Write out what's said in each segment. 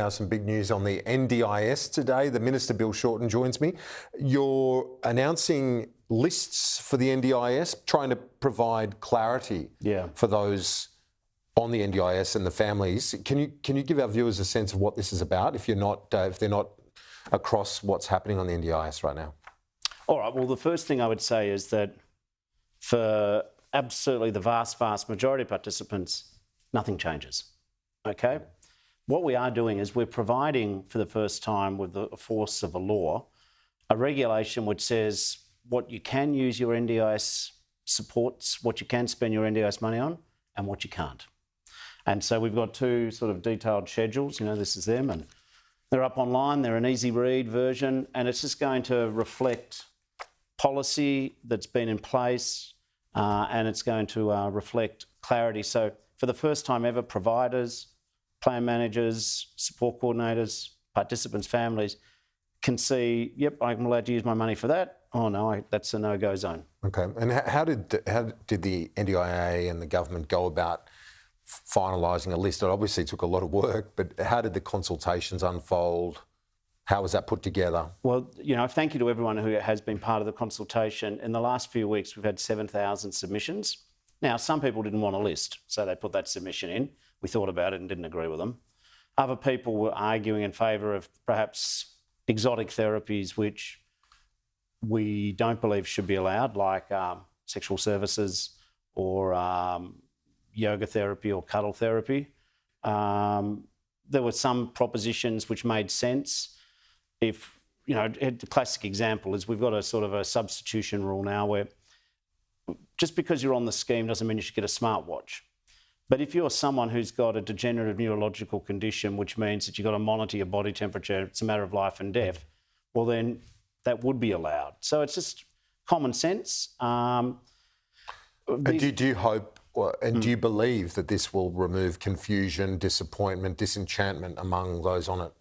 now some big news on the NDIS today. The Minister, Bill Shorten, joins me. You're announcing lists for the NDIS, trying to provide clarity for those on the NDIS and the families. Can you give our viewers a sense of what this is about if they're not across what's happening on the NDIS right now? All right, well, the first thing I would say is that for absolutely the vast majority of participants, nothing changes, okay? What we are doing is we're providing for the first time with the force of a law, a regulation which says what you can use your NDIS supports, what you can spend your NDIS money on and what you can't. And so we've got two sort of detailed schedules, this is them, and they're up online, they're an easy read version, and it's just going to reflect policy that's been in place, and it's going to reflect clarity. So for the first time ever, providers, plan managers, support coordinators, participants, families can see, yep, I'm allowed to use my money for that. Oh no, that's a no-go zone. Okay, and how did the NDIA and the government go about finalising a list? It obviously took a lot of work, but how did the consultations unfold? How was that put together? Well, thank you to everyone who has been part of the consultation. In the last few weeks, we've had 7,000 submissions. Now, some people didn't want a list, so they put that submission in. We thought about it and didn't agree with them. Other people were arguing in favour of perhaps exotic therapies which we don't believe should be allowed, like sexual services or yoga therapy or cuddle therapy. There were some propositions which made sense. If, the classic example is we've got a sort of a substitution rule now where just because you're on the scheme doesn't mean you should get a smartwatch. But if you're someone who's got a degenerative neurological condition, which means that you've got to monitor your body temperature, it's a matter of life and death, well then that would be allowed. So it's just common sense. Do you hope and do you believe that this will remove confusion, disappointment, disenchantment among those on it?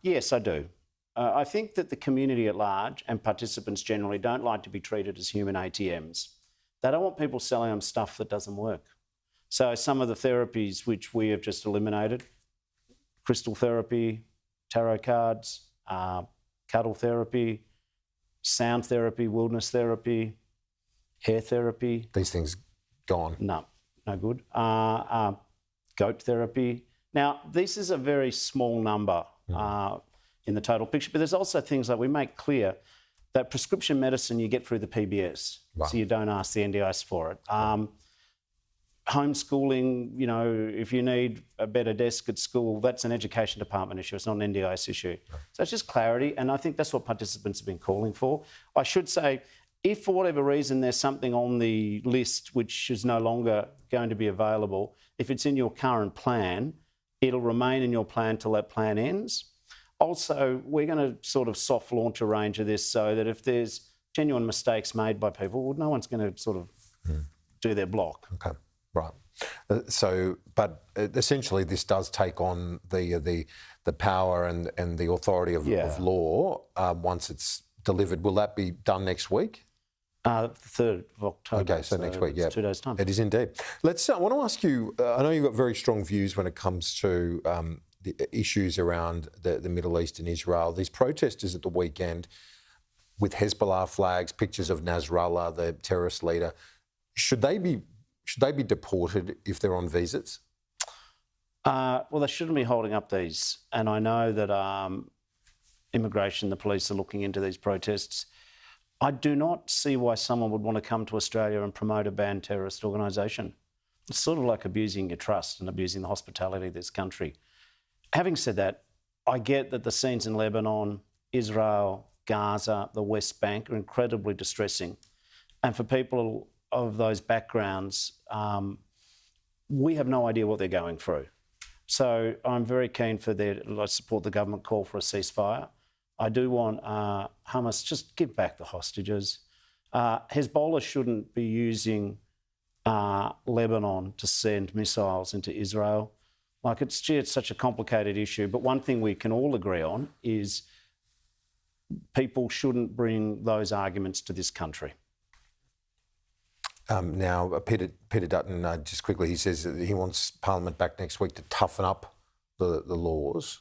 Yes, I do. I think that the community at large and participants generally don't like to be treated as human ATMs. They don't want people selling them stuff that doesn't work. So some of the therapies which we have just eliminated, crystal therapy, tarot cards, cuddle therapy, sound therapy, wilderness therapy, hair therapy. These things gone? No good. Goat therapy. Now, this is a very small number in the total picture, but there's also things like we make clear that prescription medicine you get through the PBS, so you don't ask the NDIS for it. Homeschooling, if you need a better desk at school, that's an education department issue, it's not an NDIS issue. So it's just clarity, and I think that's what participants have been calling for. I should say, if for whatever reason there's something on the list which is no longer going to be available, if it's in your current plan, it'll remain in your plan till that plan ends. Also, we're going to sort of soft launch a range of this so that if there's genuine mistakes made by people, well, no one's going to sort of do their block. Okay, right. But essentially this does take on the power and the authority of law once it's delivered. Will that be done next week? The 3rd of October. Okay, so next week, it's 2 days' time. It is indeed. I want to ask you, I know you've got very strong views when it comes to the issues around the Middle East and Israel. These protesters at the weekend with Hezbollah flags, pictures of Nasrallah, the terrorist leader, should they be deported if they're on visas? Well, they shouldn't be holding up these. And I know that immigration, the police are looking into these protests. I do not see why someone would want to come to Australia and promote a banned terrorist organisation. It's sort of like abusing your trust and abusing the hospitality of this country. Having said that, I get that the scenes in Lebanon, Israel, Gaza, the West Bank are incredibly distressing. And for people of those backgrounds, we have no idea what they're going through. So I'm very keen I support the government call for a ceasefire. I do want Hamas just give back the hostages. Hezbollah shouldn't be using Lebanon to send missiles into Israel. It's such a complicated issue. But one thing we can all agree on is people shouldn't bring those arguments to this country. Now, Peter Dutton, just quickly, he says that he wants Parliament back next week to toughen up the laws,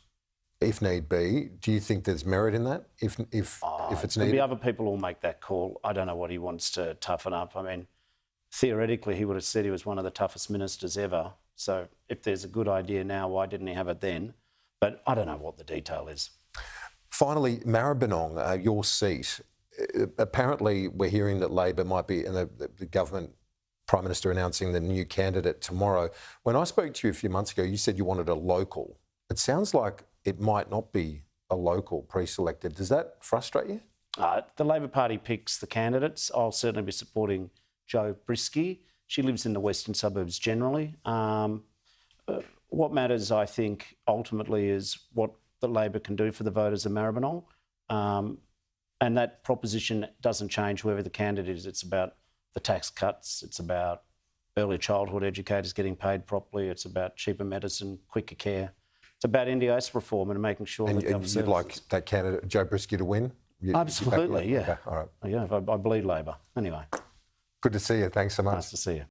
if need be. Do you think there's merit in that, if it's needed? There'll be other people who'll make that call. I don't know what he wants to toughen up. I mean, theoretically, he would have said he was one of the toughest ministers ever. So if there's a good idea now, why didn't he have it then? But I don't know what the detail is. Finally, Maribyrnong, your seat. Apparently, we're hearing that Labor might be, and the government Prime Minister announcing the new candidate tomorrow. When I spoke to you a few months ago, you said you wanted a local. It sounds like it might not be a local pre-selected. Does that frustrate you? The Labor Party picks the candidates. I'll certainly be supporting Jo Brisky. She lives in the western suburbs generally. What matters, I think, ultimately is what the Labor can do for the voters of Maribyrnong. And that proposition doesn't change whoever the candidate is. It's about the tax cuts. It's about early childhood educators getting paid properly. It's about cheaper medicine, quicker care. It's about NDIS reform and making sure that And you'd like that candidate, Jo Brisky, to win? Absolutely, yeah. Okay, all right. Yeah, I bleed Labor. Anyway. Good to see you. Thanks so much. Nice to see you.